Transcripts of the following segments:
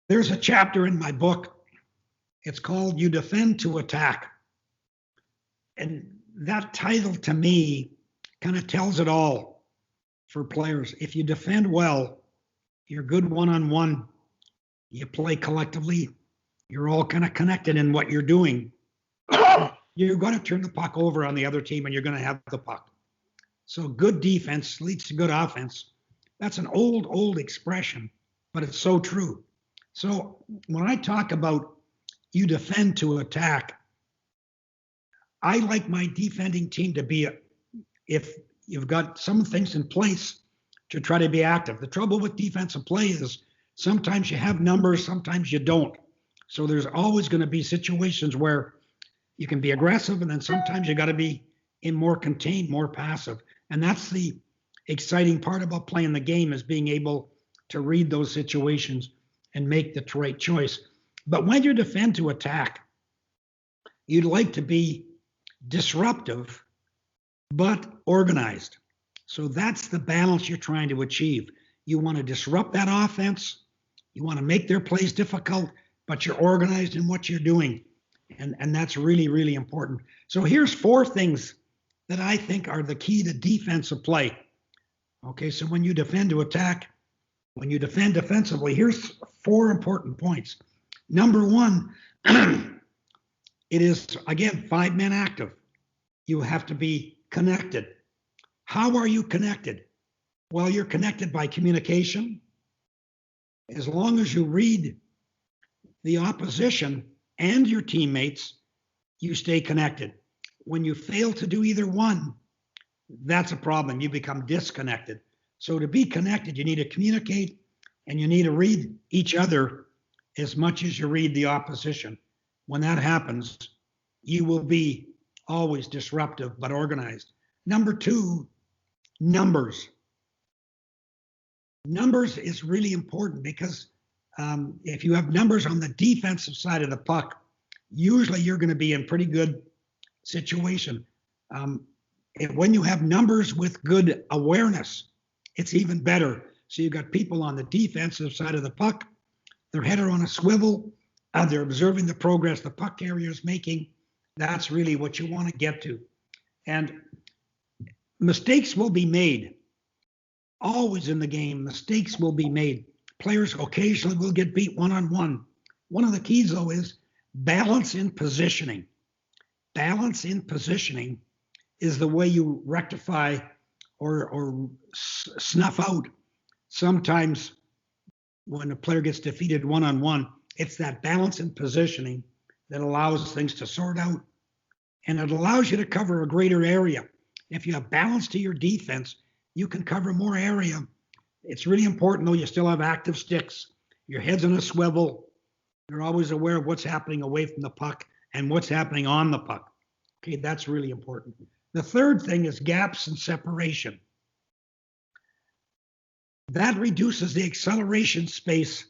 There's a chapter in my book. It's called You Defend to Attack. And that title to me kind of tells it all for players. If you defend well, you're good one-on-one, you play collectively, you're all kind of connected in what you're doing. You're going to turn the puck over on the other team and you're going to have the puck. So good defense leads to good offense. That's an old expression, but it's so true. So when I talk about you defend to attack, I like my defending team to be, if you've got some things in place, to try to be active. The trouble with defensive play is sometimes you have numbers, sometimes you don't. So there's always going to be situations where you can be aggressive, and then sometimes you got to be in more contained, more passive. And that's the exciting part about playing the game, is being able to read those situations and make the right choice. But when you defend to attack, you'd like to be disruptive, but organized. So that's the balance you're trying to achieve. You want to disrupt that offense. You want to make their plays difficult, but you're organized in what you're doing. And that's really, really important. So here's 4 things that I think are the key to defensive play. Okay, so when you defend to attack, when you defend defensively, here's 4 important points. Number 1, it is, again, 5 men active. You have to be connected. How are you connected? Well, you're connected by communication. As long as you read the opposition and your teammates, you stay connected. When you fail to do either one, that's a problem. You become disconnected. So to be connected, you need to communicate and you need to read each other as much as you read the opposition. When that happens, you will be always disruptive but organized. Number 2, numbers. Numbers is really important because if you have numbers on the defensive side of the puck, usually you're going to be in pretty good situation. When you have numbers with good awareness, it's even better. So you've got people on the defensive side of the puck, their head are on a swivel, they're observing the progress the puck carrier is making. That's really what you want to get to. And mistakes will be made. Always in the game, mistakes will be made. Players occasionally will get beat one-on-one. One of the keys, though, is balance in positioning. Balance in positioning is the way you rectify or snuff out. Sometimes when a player gets defeated one-on-one, it's that balance in positioning that allows things to sort out, and it allows you to cover a greater area. If you have balance to your defense, you can cover more area. It's really important, though, you still have active sticks. Your head's on a swivel. You're always aware of what's happening away from the puck and what's happening on the puck. Okay, that's really important. The third thing is gaps and separation. That reduces the acceleration space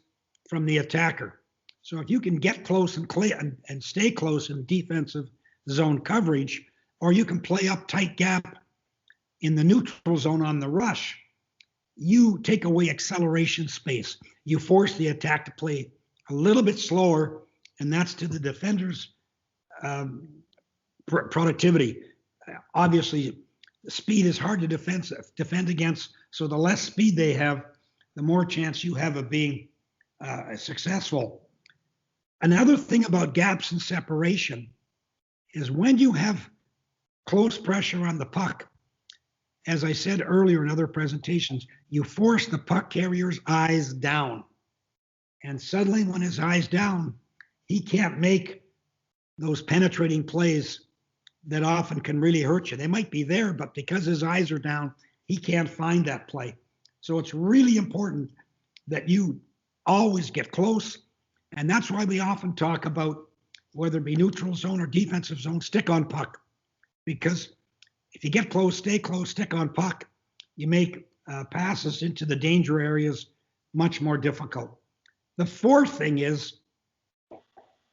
from the attacker. So if you can get close and stay close in defensive zone coverage, or you can play up tight gap in the neutral zone on the rush, you take away acceleration space. You force the attack to play a little bit slower, and that's to the defender's productivity. Obviously, speed is hard to defend against, so the less speed they have, the more chance you have of being successful. Another thing about gaps and separation is when you have close pressure on the puck, as I said earlier in other presentations, you force the puck carrier's eyes down. And suddenly when his eyes down, he can't make those penetrating plays that often can really hurt you. They might be there, but because his eyes are down, he can't find that play. So it's really important that you always get close. And that's why we often talk about, whether it be neutral zone or defensive zone, stick on puck. Because if you get close, stay close, stick on puck, you make passes into the danger areas much more difficult. The fourth thing is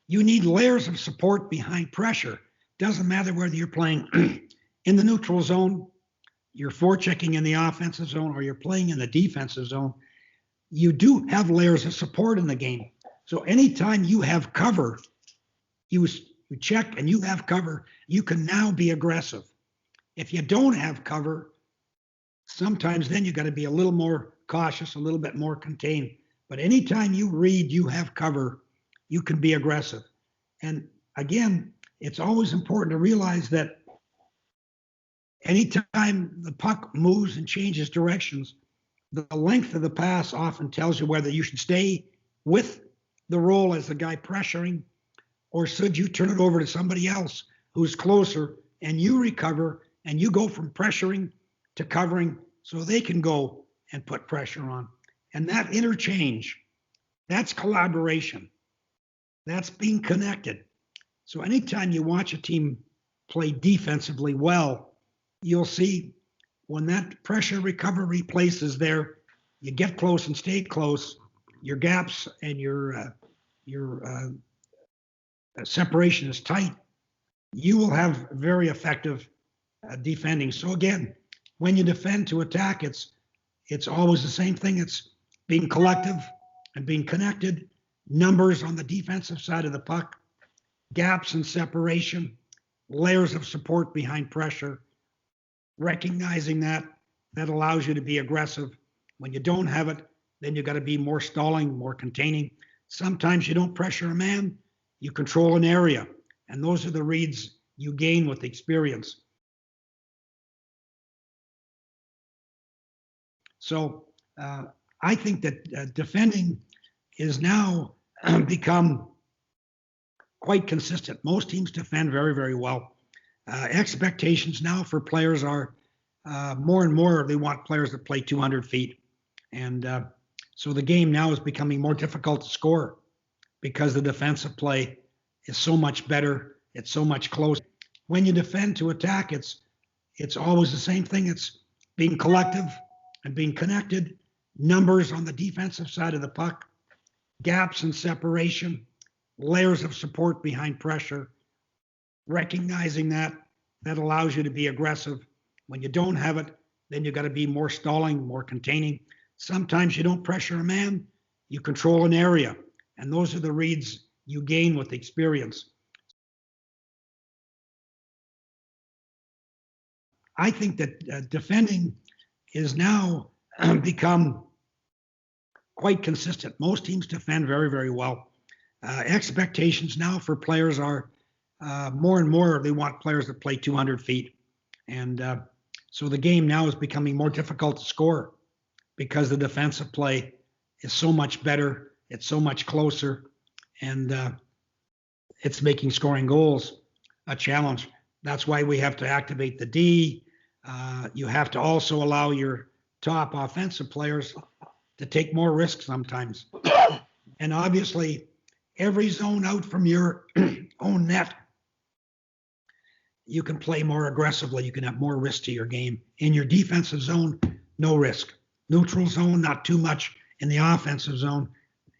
you need layers of support behind pressure. Doesn't matter whether you're playing in the neutral zone, you're forechecking in the offensive zone, or you're playing in the defensive zone. You do have layers of support in the game. So anytime you have cover, you check and you have cover, you can now be aggressive. If you don't have cover, sometimes then you got to be a little more cautious, a little bit more contained. But anytime you read you have cover, you can be aggressive. And again, it's always important to realize that anytime the puck moves and changes directions, the length of the pass often tells you whether you should stay with the roll as the guy pressuring, or should you turn it over to somebody else who's closer and you recover and you go from pressuring to covering so they can go and put pressure on. And that interchange, that's collaboration. That's being connected. So anytime you watch a team play defensively well, you'll see when that pressure recovery place is there, you get close and stay close, your gaps and your separation is tight, you will have very effective defending. So again, when you defend to attack, it's always the same thing. It's being collective and being connected, numbers on the defensive side of the puck, gaps and separation, layers of support behind pressure, recognizing that allows you to be aggressive. When you don't have it, then you got to be more stalling, more containing. Sometimes you don't pressure a man, you control an area. And those are the reads you gain with experience. So I think that defending is now become quite consistent. Most teams defend very, very well. Expectations now for players are more and more, they want players that play 200 feet. And so the game now is becoming more difficult to score because the defensive play is so much better. It's so much closer. When you defend to attack, it's always the same thing. It's being collective and being connected, numbers on the defensive side of the puck, gaps and separation, layers of support behind pressure, recognizing that allows you to be aggressive. When you don't have it, then you got to be more stalling, more containing. Sometimes you don't pressure a man, you control an area. And those are the reads you gain with experience. I think that defending is now become quite consistent. Most teams defend very, very well. Expectations now for players are more and more, they want players that play 200 feet. And so the game now is becoming more difficult to score because the defensive play is so much better. It's so much closer. And it's making scoring goals a challenge. That's why we have to activate the D. You have to also allow your top offensive players to take more risks sometimes. And obviously, every zone out from your own net, you can play more aggressively. You can have more risk to your game. In your defensive zone, no risk. Neutral zone, not too much. In the offensive zone,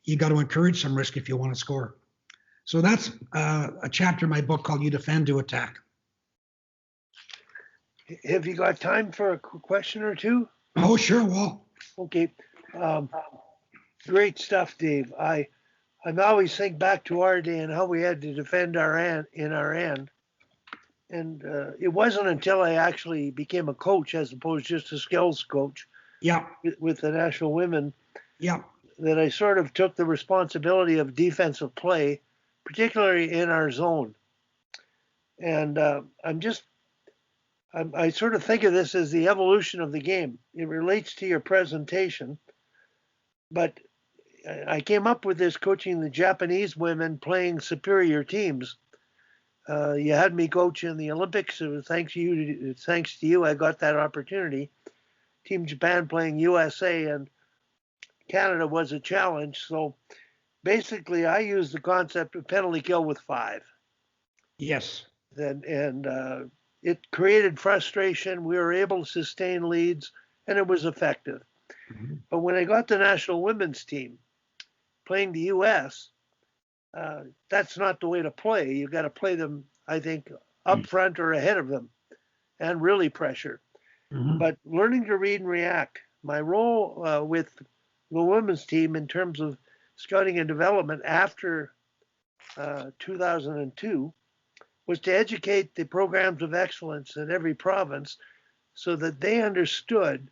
you got to encourage some risk if you want to score. So that's a chapter in my book called You Defend to Attack. Have you got time for a question or two? Oh, sure, Wal. Okay. Great stuff, Dave. I always think back to our day and how we had to defend our end. And it wasn't until I actually became a coach, as opposed to just a skills coach, Yeah, with the national women, yeah, that I sort of took the responsibility of defensive play, particularly in our zone. And I sort of think of this as the evolution of the game. It relates to your presentation, but I came up with this coaching the Japanese women playing superior teams. You had me coach in the Olympics. It was thanks to you, I got that opportunity. Team Japan playing USA, and Canada was a challenge. So basically, I used the concept of penalty kill with 5. yes. And it created frustration. We were able to sustain leads, and it was effective. Mm-hmm. But when I got the national women's team playing the U.S., that's not the way to play. You've got to play them, I think, up front or ahead of them and really pressure. Mm-hmm. But learning to read and react. My role with the women's team in terms of scouting and development after 2002 was to educate the programs of excellence in every province so that they understood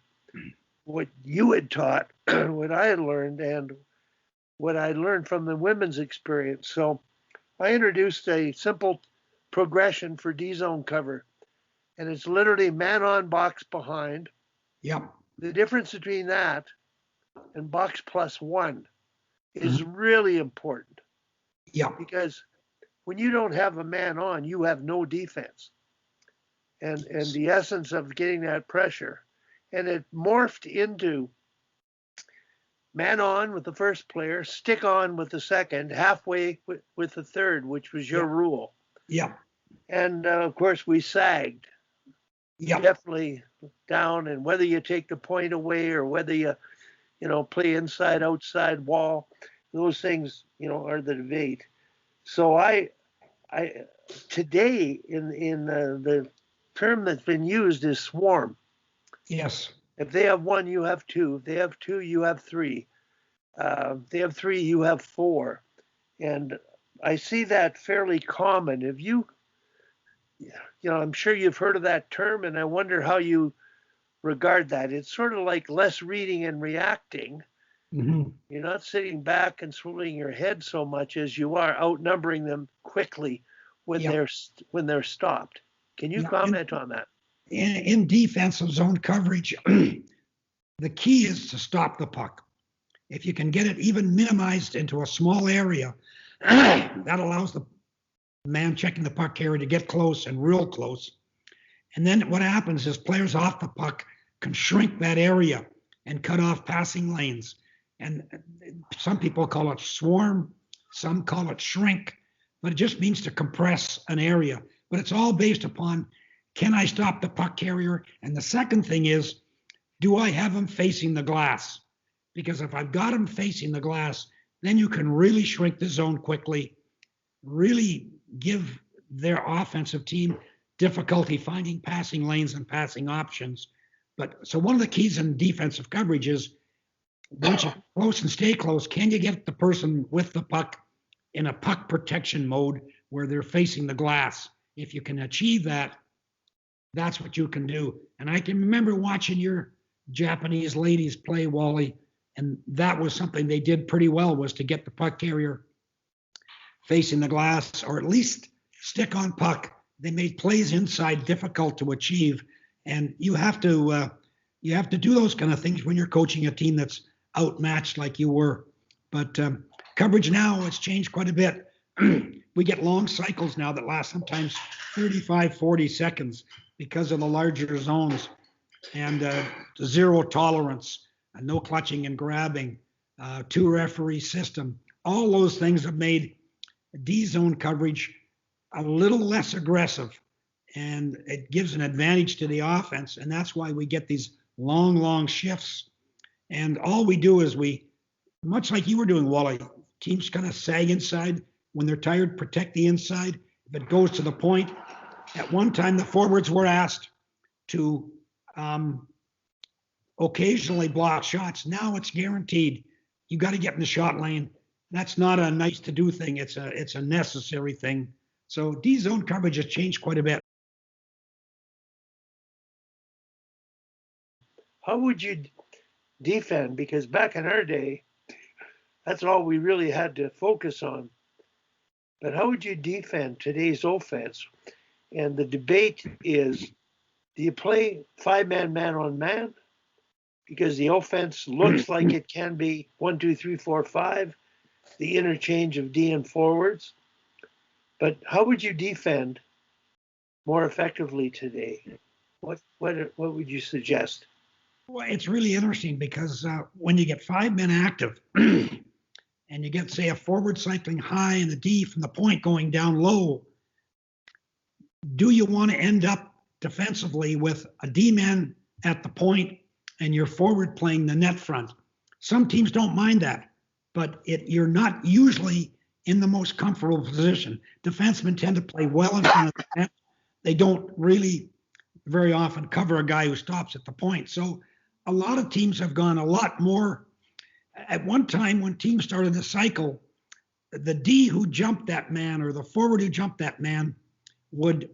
what you had taught, what I had learned, and what I learned from the women's experience. So I introduced a simple progression for D-zone cover, and it's literally man on, box behind. Yep. The difference between that and box plus one is really important. Yep. Because when you don't have a man on, you have no defense. And the essence of getting that pressure. And it morphed into man on with the first player, stick on with the second, halfway with the third, which was your rule. Yeah. And of course, we sagged. Yeah. Definitely down. And whether you take the point away or whether you play inside, outside wall, those things, are the debate. So I today in the term that's been used is swarm. Yes. If they have one, you have two. If they have two, you have three. If they have three, you have four. And I see that fairly common. If I'm sure you've heard of that term, and I wonder how you regard that. It's sort of like less reading and reacting. Mm-hmm. You're not sitting back and swirling your head so much as you are outnumbering them quickly when they're stopped. Can you comment on that? In defensive zone coverage, the key is to stop the puck. If you can get it even minimized into a small area, that allows the man checking the puck carrier to get close and real close. And then what happens is players off the puck can shrink that area and cut off passing lanes. And some people call it swarm, some call it shrink, but it just means to compress an area. But it's all based upon, can I stop the puck carrier? And the second thing is, do I have him facing the glass? Because if I've got him facing the glass, then you can really shrink the zone quickly, really give their offensive team difficulty finding passing lanes and passing options. But so one of the keys in defensive coverage is, once you close and stay close, can you get the person with the puck in a puck protection mode where they're facing the glass? If you can achieve that, that's what you can do. And I can remember watching your Japanese ladies play, Wally, and that was something they did pretty well, was to get the puck carrier facing the glass, or at least stick on puck. They made plays inside difficult to achieve, and you have to do those kind of things when you're coaching a team that's outmatched like you were. But coverage now has changed quite a bit. We get long cycles now that last sometimes 35, 40 seconds because of the larger zones, and zero tolerance, no clutching and grabbing, two referee system. All those things have made D-zone coverage a little less aggressive, and it gives an advantage to the offense, and that's why we get these long shifts. And all we do is much like you were doing, Wally, teams kind of sag inside. When they're tired, protect the inside. If it goes to the point, at one time the forwards were asked to occasionally block shots. Now it's guaranteed. You got to get in the shot lane. That's not a nice to do thing. It's a necessary thing. So D-zone coverage has changed quite a bit. How would you defend? Because back in our day, that's all we really had to focus on. But how would you defend today's offense? And the debate is, do you play five-man, man-on-man? Because the offense looks like it can be 1, 2, 3, 4, 5, the interchange of D and forwards. But how would you defend more effectively today? What would you suggest? Well, it's really interesting because when you get 5 men active and you get, say, a forward cycling high and a D from the point going down low, do you want to end up defensively with a D man at the point and your forward playing the net front? Some teams don't mind that, but you're not usually in the most comfortable position. Defensemen tend to play well in front of the net. They don't really very often cover a guy who stops at the point. So a lot of teams have gone a lot more at one time when teams started the cycle, the D who jumped that man or the forward who jumped that man would,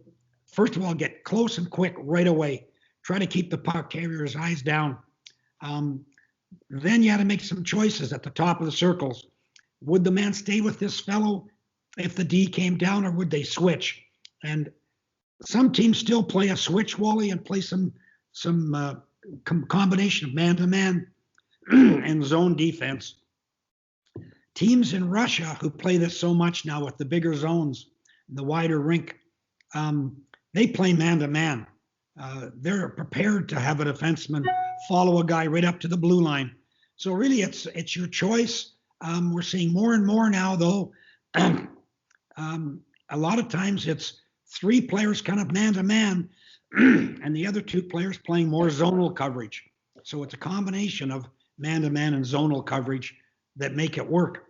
first of all, get close and quick right away. Try to keep the puck carrier's eyes down. Then you had to make some choices at the top of the circles. Would the man stay with this fellow if the D came down, or would they switch? And some teams still play a switch, Wally, and play some combination of man-to-man and zone defense. Teams in Russia who play this so much now with the bigger zones, the wider rink, they play man-to-man. They're prepared to have a defenseman follow a guy right up to the blue line. So really, it's your choice. We're seeing more and more now, though. A lot of times it's 3 players kind of man-to-man, and the other 2 players playing more zonal coverage. So it's a combination of man-to-man and zonal coverage that make it work.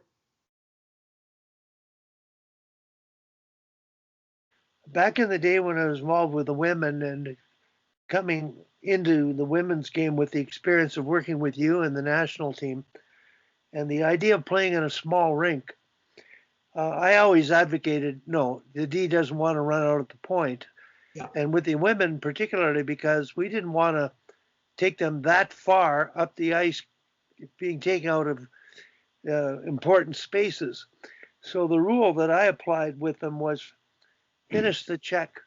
Back in the day when I was involved with the women and coming into the women's game with the experience of working with you and the national team, and the idea of playing in a small rink, I always advocated, no, the D doesn't want to run out at the point. Yeah. And with the women particularly, because we didn't want to take them that far up the ice, being taken out of important spaces. So the rule that I applied with them was finish the check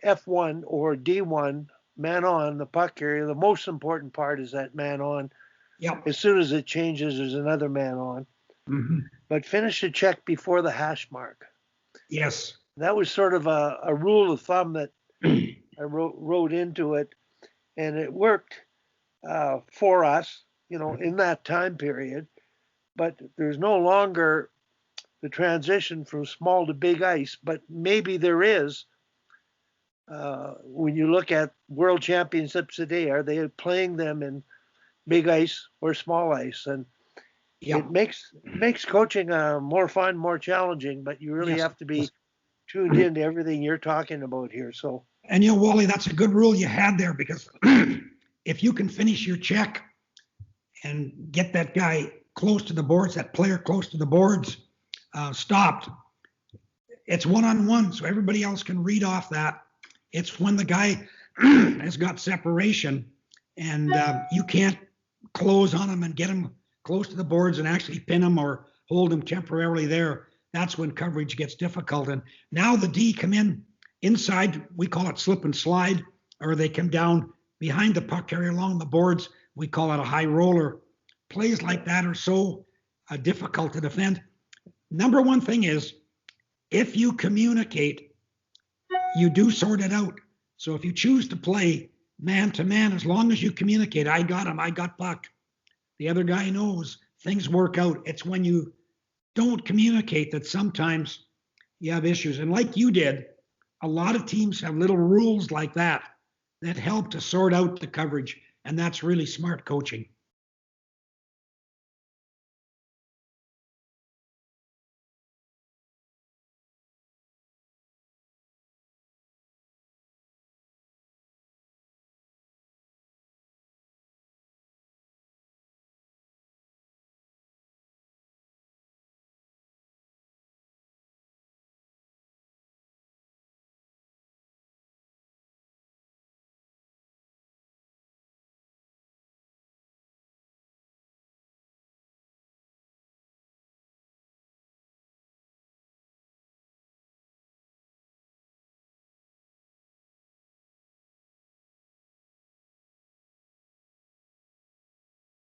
F1 or D1, man on the puck area. The most important part is that man on. Yeah. As soon as it changes, there's another man on. Mm-hmm. But finish the check before the hash mark. Yes. That was sort of a rule of thumb that I wrote into it, and it worked for us, in that time period. But there's no longer the transition from small to big ice, but maybe there is. When you look at world championships today, are they playing them in big ice or small ice? And Yeah. it makes coaching more fun, more challenging, but you really Yes. have to be tuned into everything you're talking about here. So, And Wally, that's a good rule you had there, because if you can finish your check and get that guy close to the boards, that player close to the boards, stopped, it's one-on-one, so everybody else can read off that. It's when the guy has got separation and you can't close on him and get him close to the boards and actually pin him or hold him temporarily there. That's when coverage gets difficult. And now the D come in inside, we call it slip and slide, or they come down behind the puck carrier along the boards. We call it a high roller. Plays like that are so difficult to defend. Number one thing is, if you communicate, you do sort it out. So if you choose to play man to man, as long as you communicate, I got him, I got puck, the other guy knows, things work out. It's when you don't communicate that sometimes you have issues. And like you did, a lot of teams have little rules like that that help to sort out the coverage. And that's really smart coaching.